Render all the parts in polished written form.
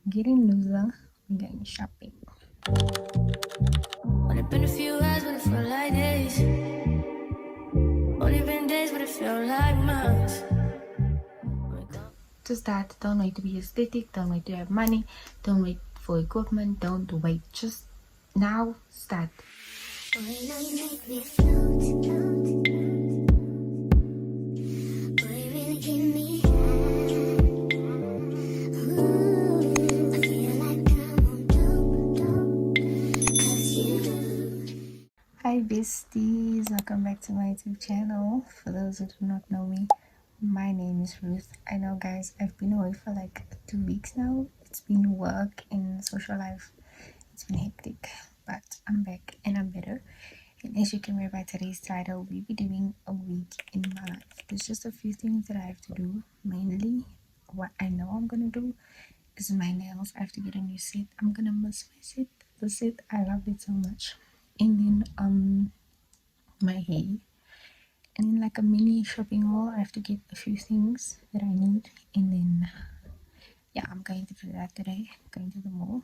getting loser, I'm going shopping. Only been a few hours, but it felt like days. Only been days, but it felt like months. To start, don't wait to be aesthetic, don't wait to have money, don't wait for equipment, don't wait, just now start. Hi besties, welcome back to my YouTube channel. For those who do not know me, my name is Ruth. I know guys, I've been away for like 2 weeks now. It's been work and social life. It's been hectic, but I'm back and I'm better. And as you can read by today's title, we'll be doing a week in my life. There's just a few things that I have to do. Mainly, what I know I'm gonna do is my nails. I have to get a new set. I'm gonna miss my set. The set, I loved it so much. And then my hair. And then like a mini shopping haul. I have to get a few things that I need. And then yeah, I'm going to do that today. Going to the mall.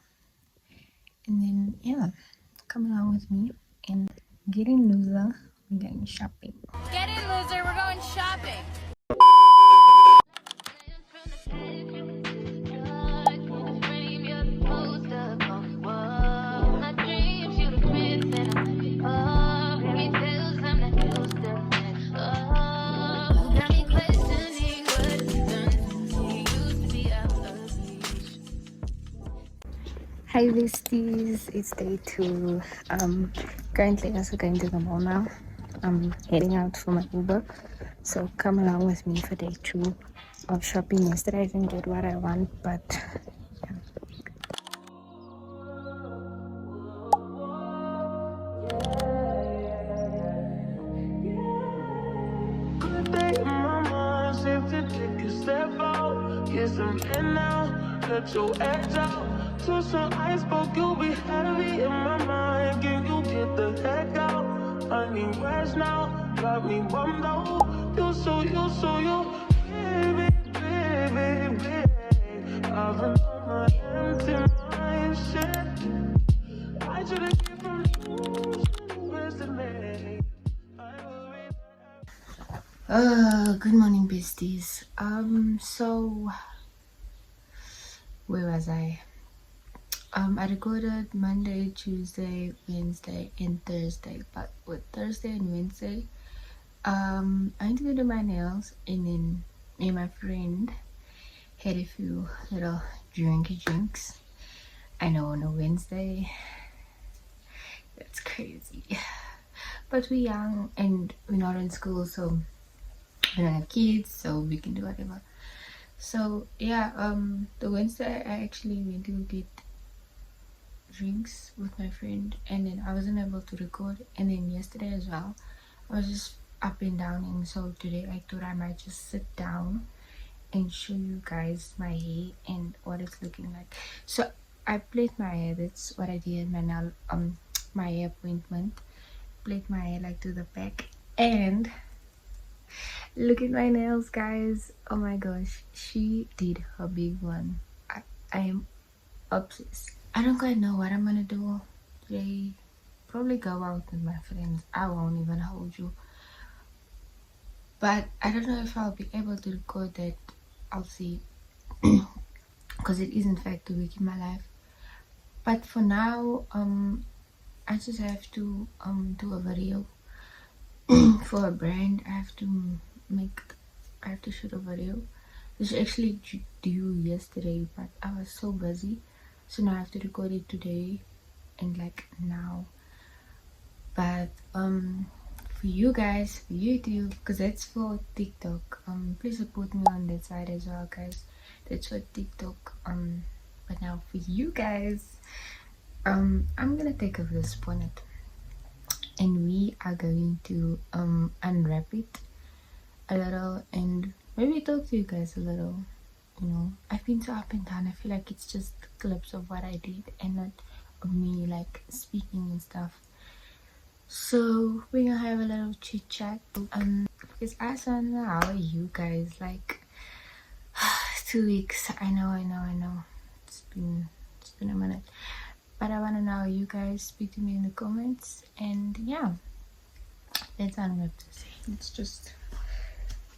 And then yeah, come along with me and getting loser. We're going shopping. Get in, loser, we're going shopping. Hi besties, it's day 2. Currently also going to the mall now. I'm heading out for my Uber, so come along with me for day 2 of shopping. Yesterday I didn't get what I want, but yeah. Get some in now, cut your edge out. To some iceberg, you'll be heavy in my mind. Can you get the heck out? I need rest now, got me bummed out. You baby, baby, baby. I've been on my empty mind, shit. I should've given from you, best of me. Good morning besties. So where was I? I recorded Monday, Tuesday, Wednesday, and Thursday. But with Thursday and Wednesday, I went to go do my nails, and then me and my friend had a few little drinks. I know on a Wednesday, that's crazy. But we're young and we're not in school, so we don't have kids, so we can do whatever. So yeah, the Wednesday I actually went to get drinks with my friend, and then I wasn't able to record. And then yesterday as well, I was just up and down, and so today I thought I might just sit down and show you guys my hair and what it's looking like. So I played my hair. That's what I did. My hair appointment. Played my hair like to the back, and look at my nails, guys. Oh my gosh, she did her big one. I am obsessed. I don't quite know what I'm gonna do today. Probably go out with my friends. I won't even hold you. But I don't know if I'll be able to record that. I'll see. Because it is in fact a week in my life. But for now, I just have to do a video for a brand. I have to shoot a video. This was actually due yesterday, but I was so busy, so now I have to record it today and like now. But for you guys, for YouTube, because that's for TikTok, please support me on that side as well, guys. That's for TikTok. But now for you guys, I'm gonna take off this bonnet and we are going to unwrap it a little and maybe talk to you guys a little. You know, I've been so up and down. I feel like it's just clips of what I did and not of me like speaking and stuff. So we're gonna have a little chit chat. Because I don't know how are you guys, like 2 weeks. I know. It's been a minute. But I want to know you guys. Speak to me in the comments. And yeah, that's all I'm going to say. It's just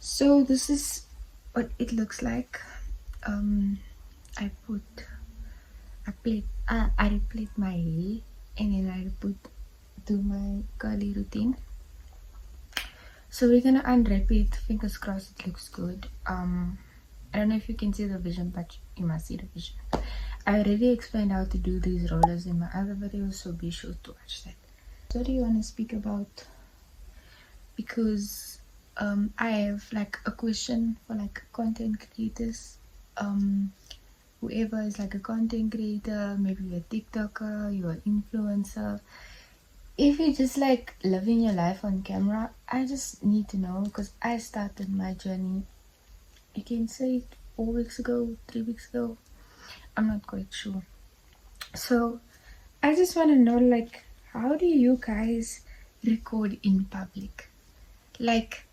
so. This is what it looks like. I replate my hair, and then I do my curly routine. So we're gonna unwrap it. Fingers crossed it looks good. I don't know if you can see the vision, but you must see the vision. I already explained how to do these rollers in my other videos, so be sure to watch that. So what do you want to speak about? Because I have like a question for like content creators. Whoever is like a content creator, maybe you're a TikToker, you're an influencer. If you just like living your life on camera, I just need to know, because I started my journey, you can say 4 weeks ago, 3 weeks ago, I'm not quite sure. So I just want to know, like, how do you guys record in public? Like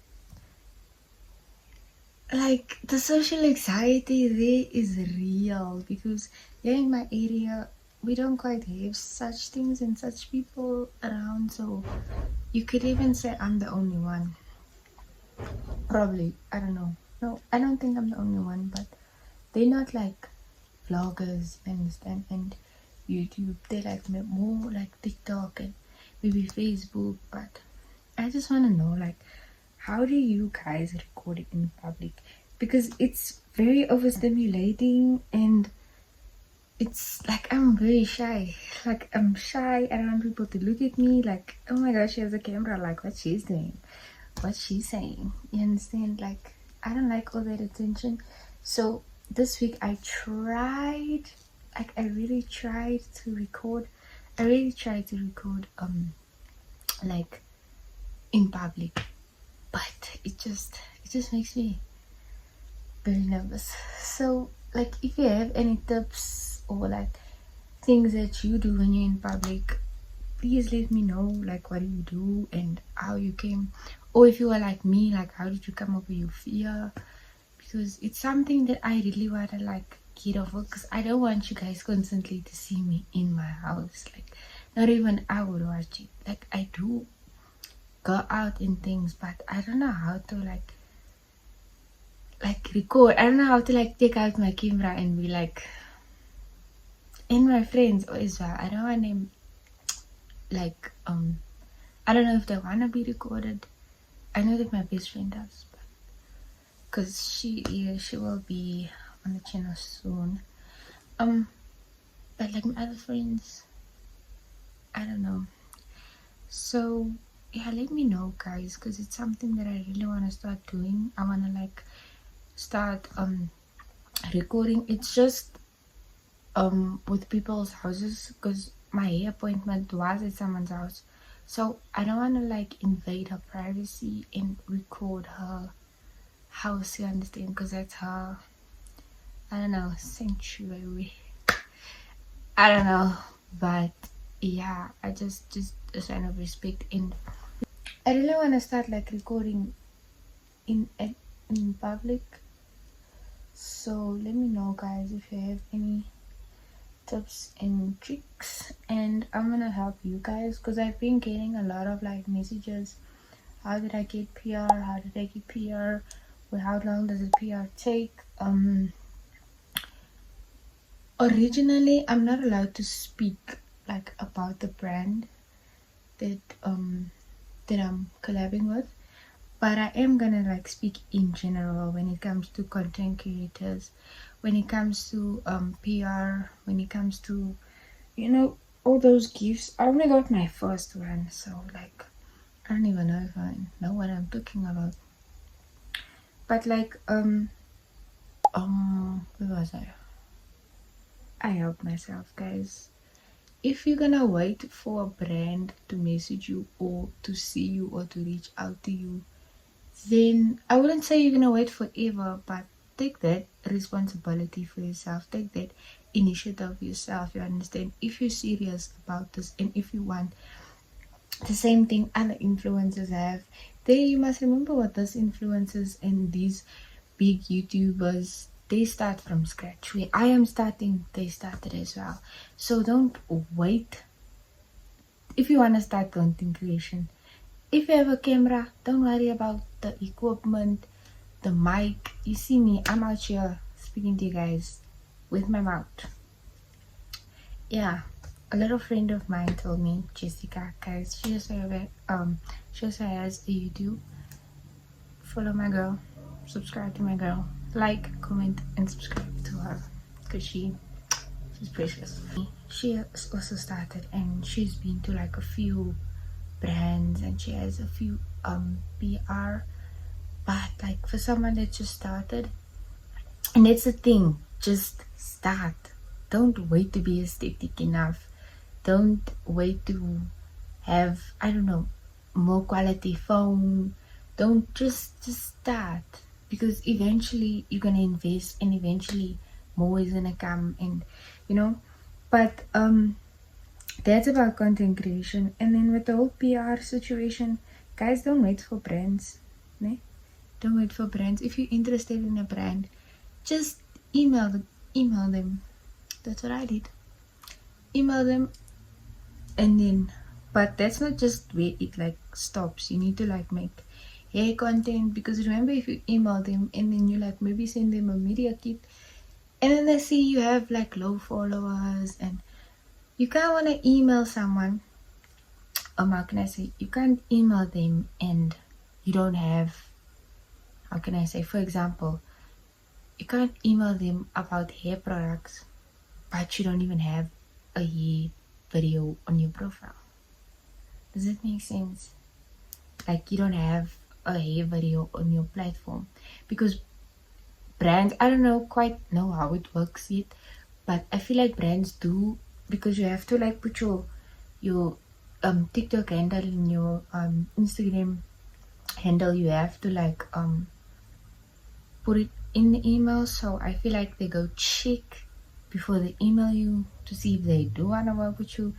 the social anxiety there is real, because here in my area we don't quite have such things and such people around. So you could even say I'm the only one. Probably, I don't know. No, I don't think I'm the only one, but they're not like vloggers and YouTube. They like more like TikTok and maybe Facebook. But I just want to know, like, how do you guys record it in public? Because it's very overstimulating, and it's like I'm very shy. Like I'm shy. I don't want people to look at me like, oh my gosh, she has a camera. Like, what she's doing, what she's saying. You understand? Like, I don't like all that attention. So this week I tried, like I really tried to record. Like in public, but it just makes me very nervous. So like, if you have any tips or like things that you do when you're in public, please let me know, like what do you do and how you came, or if you are like me, like how did you come over your fear? Because it's something that I really want to like get over, because I don't want you guys constantly to see me in my house. Like, not even I would watch it. Like, I do go out in things, but I don't know how to like record. I don't know how to like take out my camera and be like, and my friends as well, I don't want them like I don't know if they want to be recorded. I know that my best friend does, because she will be on the channel soon. But like my other friends, I don't know. So yeah, let me know guys, because it's something that I really want to start doing. I want to like start recording. It's just with people's houses, because my hair appointment was at someone's house, so I don't want to like invade her privacy and record her house, you understand, because that's her, I don't know, sanctuary. I don't know, but yeah, I just a sign of respect, and I really want to start like recording in public. So let me know guys if you have any tips and tricks, and I'm gonna help you guys, because I've been getting a lot of like messages. How did I get PR? How did I get PR? Well, how long does a PR take? Originally I'm not allowed to speak like about the brand that that I'm collabing with, but I am gonna like speak in general when it comes to content creators, when it comes to PR, when it comes to, you know, all those gifts. I only got my first one, so like I don't even know if I know what I'm talking about. But like where was I helped myself guys. If you're gonna wait for a brand to message you or to see you or to reach out to you, then I wouldn't say you're gonna wait forever, but take that responsibility for yourself, take that initiative yourself, you understand? If you're serious about this and if you want the same thing other influencers have, then you must remember what those influencers and these big YouTubers they start from scratch. Where I am starting, they started as well. So don't wait. If you want to start content creation, if you have a camera, don't worry about the equipment, the mic. You see me, I'm out here speaking to you guys with my mouth. Yeah, a little friend of mine told me, Jessica, guys, she also has a YouTube. Follow my girl, subscribe to my girl, like, comment, and subscribe to her, because she's precious. She has also started, and she's been to like a few brands, and she has a few PR. But like for someone that just started, and that's the thing, just start. Don't wait to be aesthetic enough. Don't wait to have, I don't know, more quality phone. Don't just start, because eventually you're gonna invest, and eventually more is gonna come, and you know. But that's about content creation. And then with the whole PR situation, guys, don't wait for brands. Ne? Don't wait for brands. If you're interested in a brand, just email them. That's what I did. Email them, and then, but that's not just where it like stops. You need to like make hair content, because remember, if you email them and then you like maybe send them a media kit, and then they see you have like low followers, and you can't want to email someone, how can I say, you can't email them and you don't have, how can I say, for example, you can't email them about hair products, but you don't even have a hair video on your profile. Does it make sense? Like, you don't have a hair video on your platform, because brands, I don't know quite know how it works yet, but I feel like brands do, because you have to like put your TikTok handle in your Instagram handle. You have to like put it in the email. So I feel like they go check before they email you to see if they do want to work with you.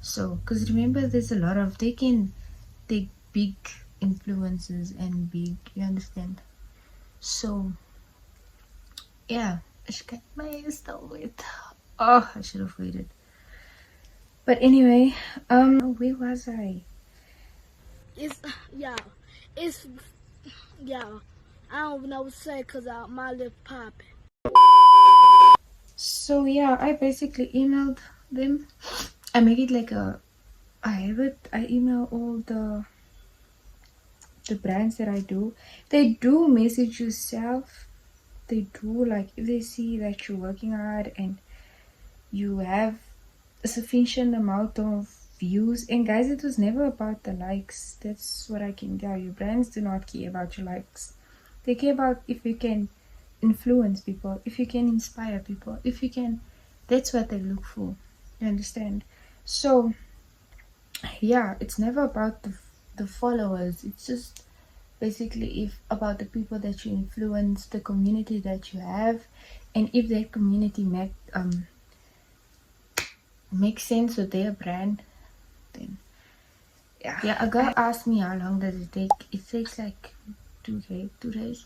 So, because remember, there's a lot of, they can take big influences and big, you understand? So yeah, my hair is still wet. Oh, I should have waited. But anyway, where was I? It's it's I don't know what to say because my lip popping. So yeah, I basically emailed them. I make it like I email all the brands that I do. They do message yourself. They do, like, if they see that you're working hard and you have a sufficient amount of views. And guys, it was never about the likes. That's what I can tell you. Brands do not care about your likes. They care about if you can influence people, if you can inspire people, if you can. That's what they look for. You understand? So yeah, it's never about the followers. It's just basically if about the people that you influence, the community that you have, and if that community makes sense with their brand, then yeah. A girl asked me how long does it take. It takes like 2 days.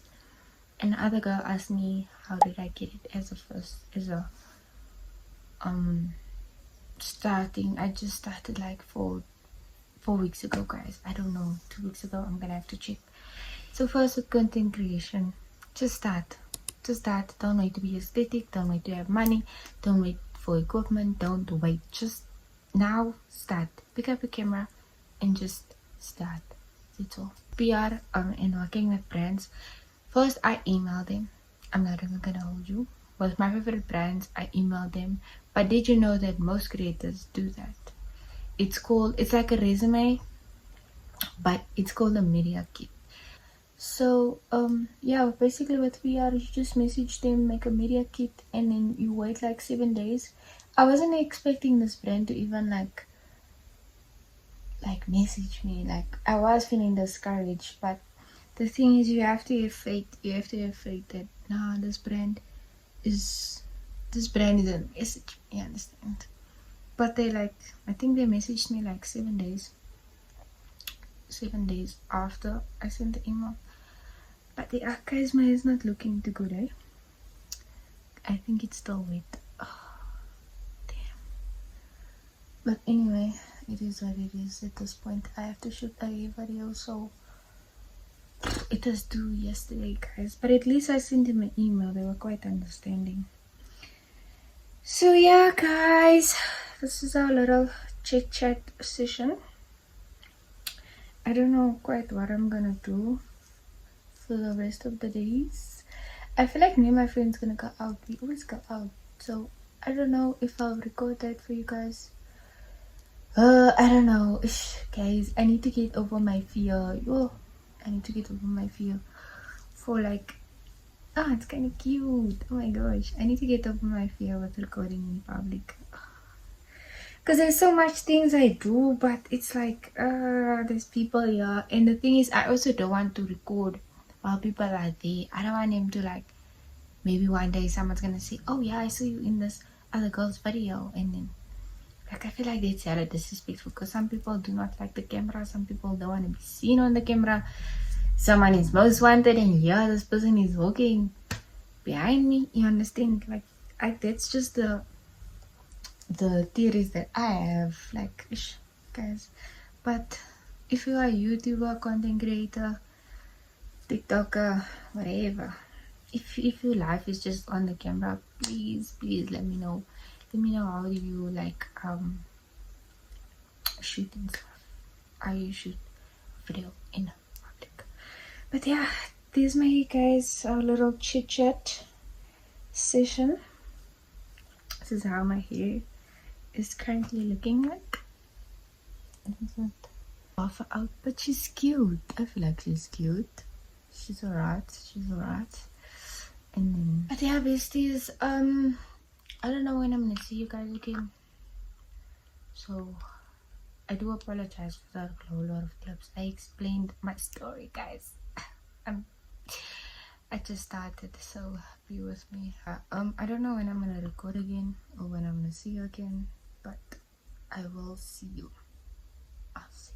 And the other girl asked me how did I get it as a starting. I just started like 4 weeks ago, guys. I don't know, 2 weeks ago. I'm gonna have to check. So first, with content creation, just start. Don't wait to be aesthetic. Don't wait to have money. Don't wait for equipment. Don't wait. Just now start. Pick up a camera and just start. That's all. PR and working with brands. First, I email them. I'm not even gonna hold you. With my favorite brands, I email them. But did you know that most creators do that? It's like a resume, but it's called a media kit. So yeah, basically with PR, you just message them, make a media kit, and then you wait like 7 days. I wasn't expecting this brand to even like message me. Like, I was feeling discouraged, but the thing is, you have to have faith. You have to have faith that this brand is a message. You understand? But they I think they messaged me like 7 days. 7 days after I sent the email. But the guys, my hair's not looking too good, eh? I think it's still wet. Oh, damn. But anyway, it is what it is at this point. I have to shoot a video, so it was due yesterday, guys. But at least I sent him an email. They were quite understanding. So yeah, guys, this is our little chit chat session. I don't know quite what I'm gonna do for the rest of the days. I feel like me and my friends gonna go out. We always go out, so I don't know if I'll record that for you guys. I don't know. Guys, I need to get over my fear. I need to get over my fear for like, it's kind of cute. Oh my gosh, I need to get over my fear with recording in public. Because there's so much things I do, but it's like, there's people here. And the thing is, I also don't want to record while people are there. I don't want them to like, maybe one day someone's gonna say, oh yeah, I saw you in this other girl's video. And then, like, I feel like that's hella disrespectful because some people do not like the camera. Some people don't want to be seen on the camera. Someone is most wanted and yeah, this person is walking behind me. You understand? Like, that's just the theories that I have, like, guys. But if you are a YouTuber, content creator, TikToker, whatever, if your life is just on the camera, please let me know. Let me know how you like shoot and stuff. How you shoot video in public. But yeah, this is my guys, our little chit chat session. This is how my hair is currently looking like. Half out, but she's cute. I feel like she's cute. She's alright. And then, but yeah, besties. I don't know when I'm gonna see you guys again. So I do apologize for that a lot of clips. I explained my story, guys. I just started, so be with me. I don't know when I'm gonna record again or when I'm gonna see you again, but I will see you. I'll see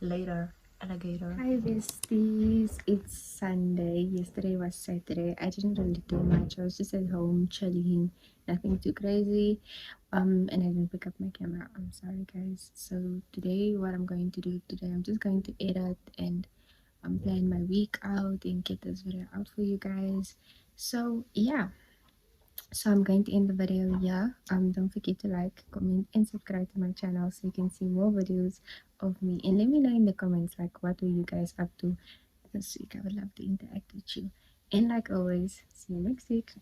you later, alligator. Hi besties, it's Sunday. Yesterday was Saturday. I didn't really do much. I was just at home chilling, nothing too crazy. And I didn't pick up my camera. I'm sorry, guys. So today, what I'm going to do today, I'm just going to edit and plan my week out and get this video out for you guys. So yeah, so I'm going to end the video here. Don't forget to like, comment and subscribe to my channel so you can see more videos of me, and let me know in the comments like what were you guys up to this week. I would love to interact with you, and like always, see you next week.